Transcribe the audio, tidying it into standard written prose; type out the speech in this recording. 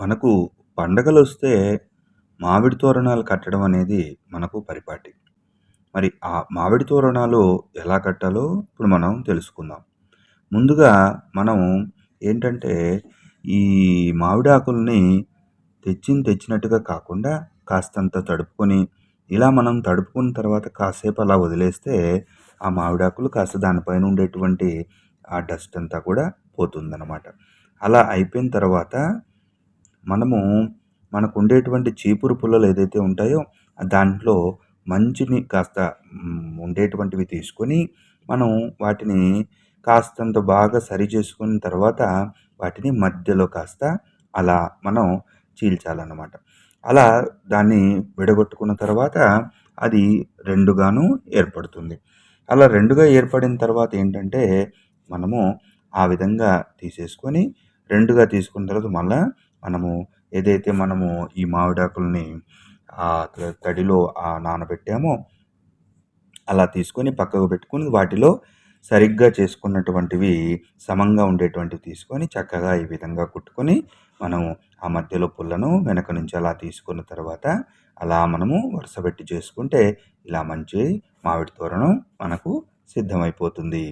మనకు పండగలొస్తే మామిడి తోరణాలు కట్టడం అనేది మనకు పరిపాటి. మరి ఆ మామిడి తోరణాలు ఎలా కట్టాలో ఇప్పుడు మనం తెలుసుకుందాం. ముందుగా మనం ఏంటంటే, ఈ మామిడాకుల్ని తెచ్చినట్టుగా కాకుండా కాస్తంత తడుపుకొని, ఇలా మనం తడుపుకున్న తర్వాత కాసేపు అలా వదిలేస్తే, ఆ మామిడాకులు కాస్త దానిపైన ఉండేటువంటి ఆ డస్ట్ అంతా కూడా పోతుందనమాట. అలా అయిపోయిన తర్వాత మనము మనకుండేటువంటి చీపురు పుల్లలు ఏదైతే ఉంటాయో, దాంట్లో మంచిని కాస్త ఉండేటువంటివి తీసుకొని, మనం వాటిని కాస్తంత బాగా సరి చేసుకున్న తర్వాత, వాటిని మధ్యలో కాస్త అలా మనం చీల్చాలన్నమాట. అలా దాన్ని విడగొట్టుకున్న తర్వాత, అది 2గాను ఏర్పడుతుంది. అలా 2గా ఏర్పడిన తర్వాత ఏంటంటే, మనము ఆ విధంగా తీసేసుకొని, 2గా తీసుకున్న తర్వాత మళ్ళా మనము ఏదైతే మనము ఈ మామిడాకుల్ని తడిలో నానబెట్టామో, అలా తీసుకొని పక్కకు పెట్టుకొని, వాటిలో సరిగ్గా చేసుకున్నటువంటివి సమంగా ఉండేటువంటివి తీసుకొని, చక్కగా ఈ విధంగా కుట్టుకొని, మనం ఆ మధ్యలో పుల్లను వెనక నుంచి అలా తీసుకున్న తర్వాత, అలా మనము వరుసబెట్టి చేసుకుంటే, ఇలా మంచి మామిడి తోరణం మనకు సిద్ధమైపోతుంది.